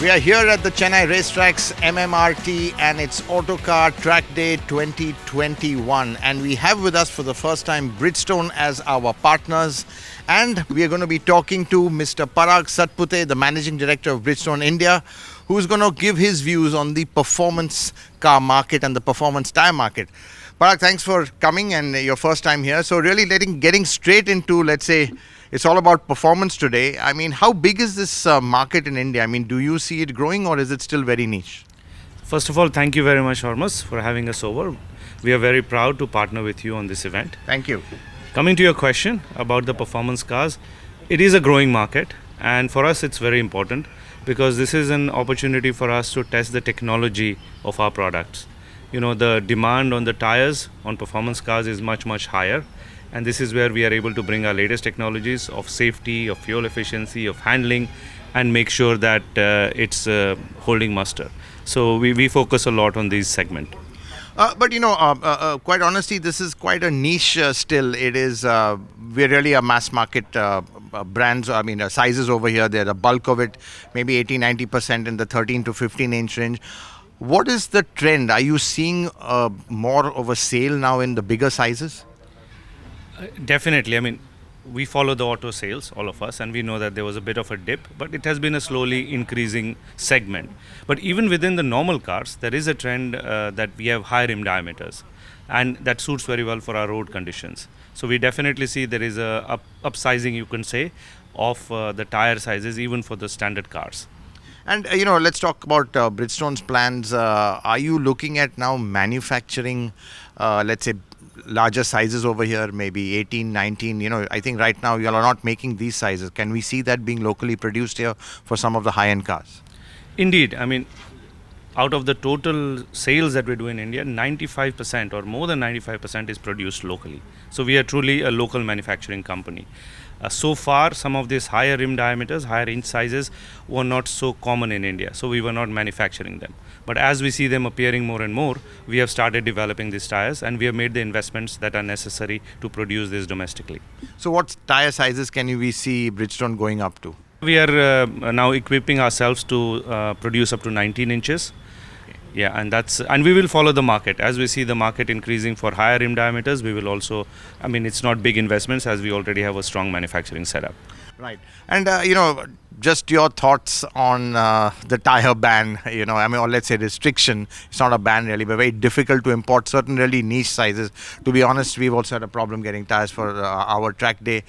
We are here at the Chennai Racetrack's MMRT and it's Autocar Track Day 2021, and we have with us for the first time Bridgestone as our partners, and we are going to be talking to Mr. Parag Satpute, the Managing Director of Bridgestone India, who's going to give his views on the performance car market and the performance tyre market. Parag, thanks for coming and your first time here. So really getting straight into, let's say, it's all about performance today. I mean, how big is this market in India? I mean, do you see it growing or is it still very niche? First of all, thank you very much, Hormazd, for having us over. We are very proud to partner with you on this event. Thank you. Coming to your question about the performance cars, it is a growing market, and for us it's very important because this is an opportunity for us to test the technology of our products. You know, the demand on the tires on performance cars is much higher, and this is where we are able to bring our latest technologies of safety, of fuel efficiency, of handling, and make sure that it's holding muster. So we focus a lot on this segment. But you know, quite honestly, this is quite a niche still. It is, we're really a mass market brands. I mean, sizes over here, they're the bulk of it, maybe 80-90% in the 13 to 15 inch range. What is the trend? Are you seeing more of a sale now in the bigger sizes? Definitely. I mean, we follow the auto sales, all of us, and we know that there was a bit of a dip, but it has been a slowly increasing segment. But even within the normal cars, there is a trend that we have high rim diameters, and that suits very well for our road conditions. So we definitely see there is a upsizing, you can say, of the tire sizes even for the standard cars. And you know, let's talk about Bridgestone's plans. Are you looking at now manufacturing, let's say, larger sizes over here, maybe 18, 19? You know, I think right now you are not making these sizes. Can we see that being locally produced here for some of the high-end cars? Indeed. I mean, out of the total sales that we do in India, 95% or more than 95% is produced locally. So we are truly a local manufacturing company. So far, some of these higher rim diameters, higher inch sizes were not so common in India, so we were not manufacturing them. But as we see them appearing more and more, we have started developing these tires, and we have made the investments that are necessary to produce this domestically. So what tire sizes can we see Bridgestone going up to? We are now equipping ourselves to produce up to 19 inches. Yeah, and we will follow the market. As we see the market increasing for higher rim diameters, we will also, I mean, it's not big investments as we already have a strong manufacturing setup. Right. And, you know, just your thoughts on the tire ban, you know, I mean, or let's say restriction. It's not a ban really, but very difficult to import certain really niche sizes. To be honest, we've also had a problem getting tires for our track day.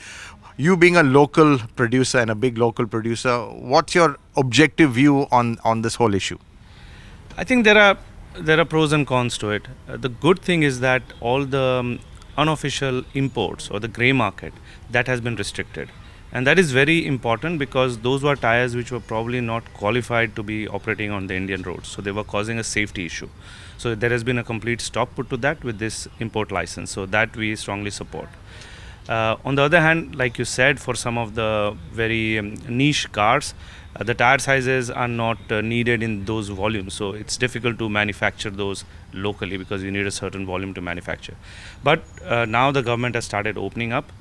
You being a local producer and a big local producer, what's your objective view on this whole issue? I think there are pros and cons to it. The good thing is that all the unofficial imports or the grey market, that has been restricted. And that is very important because those were tires which were probably not qualified to be operating on the Indian roads. So they were causing a safety issue. So there has been a complete stop put to that with this import license. So that we strongly support. On the other hand, like you said, for some of the very niche cars, the tire sizes are not needed in those volumes, so it's difficult to manufacture those locally because you need a certain volume to manufacture. But now the government has started opening up.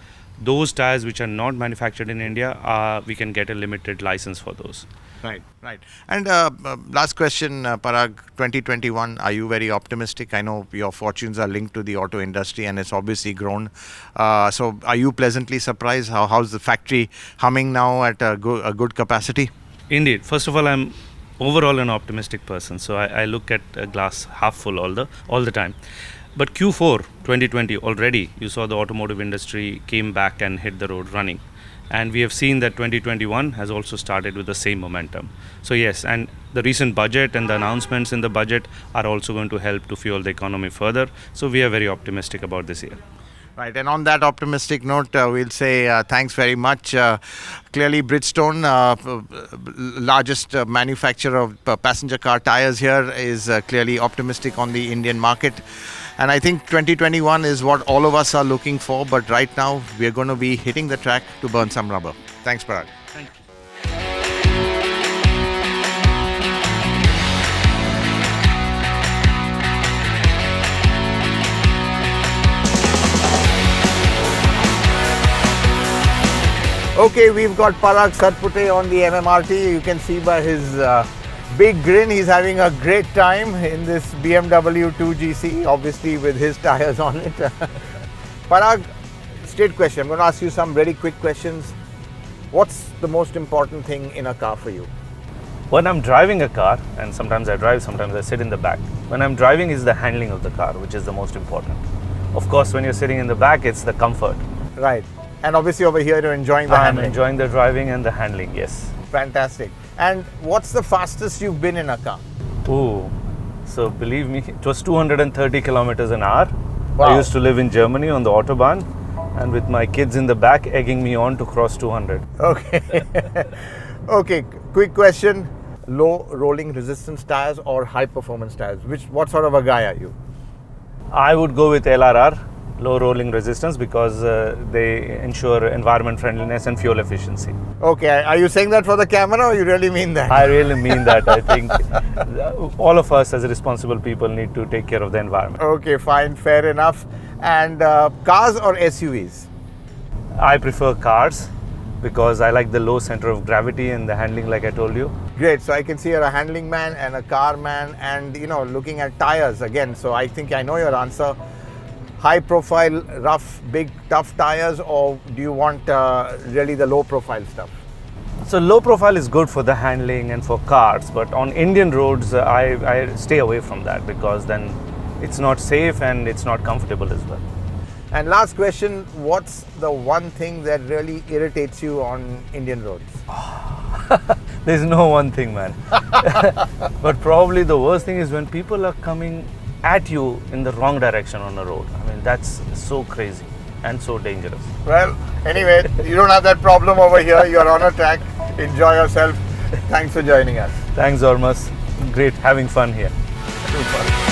Those tires which are not manufactured in India, we can get a limited license for those. Right. And last question, Parag, 2021, are you very optimistic? I know your fortunes are linked to the auto industry and it's obviously grown. So are you pleasantly surprised? How's the factory humming now at a good capacity? Indeed. First of all, I'm overall an optimistic person. So I look at a glass half full all the time. But Q4 2020 already, you saw the automotive industry came back and hit the road running. And we have seen that 2021 has also started with the same momentum. So yes, and the recent budget and the announcements in the budget are also going to help to fuel the economy further. So we are very optimistic about this year. Right, and on that optimistic note, we'll say thanks very much. Clearly, Bridgestone, largest manufacturer of passenger car tires here, is clearly optimistic on the Indian market. And I think 2021 is what all of us are looking for. But right now, we are going to be hitting the track to burn some rubber. Thanks, Parag. Thank you. Okay, we've got Parag Satpute on the MMRT. You can see by his big grin. He's having a great time in this BMW 2GC, obviously with his tires on it. Parag, straight question. I'm going to ask you some very quick questions. What's the most important thing in a car for you? When I'm driving a car, and sometimes I drive, sometimes I sit in the back. When I'm driving is the handling of the car, which is the most important. Of course, when you're sitting in the back, it's the comfort. Right. And obviously over here you're enjoying the I'm handling. enjoying the driving and the handling, yes. Fantastic. And what's the fastest you've been in a car? Ooh, so believe me, it was 230 kilometers an hour. Wow. I used to live in Germany on the Autobahn, and with my kids in the back egging me on to cross 200. Okay. Okay, quick question. Low rolling resistance tires or high performance tires? What sort of a guy are you? I would go with LRR, low rolling resistance, because they ensure environment friendliness and fuel efficiency. Okay, are you saying that for the camera or you really mean that? I really mean that. I think all of us as responsible people need to take care of the environment. Okay, fine, fair enough. And cars or SUVs? I prefer cars because I like the low center of gravity and the handling, like I told you. Great, so I can see you're a handling man and a car man, and looking at tires again. So I think I know your answer. High profile, rough, big, tough tires, or do you want really the low profile stuff? So low profile is good for the handling and for cars, but on Indian roads, I stay away from that because then it's not safe and it's not comfortable as well. And last question, what's the one thing that really irritates you on Indian roads? There's no one thing, man. But probably the worst thing is when people are coming at you in the wrong direction on a road. I mean, that's so crazy and so dangerous. Well, anyway, you don't have that problem over here. You're on a track. Enjoy yourself. Thanks for joining us. Thanks, Hormazd. Great having fun here. Super.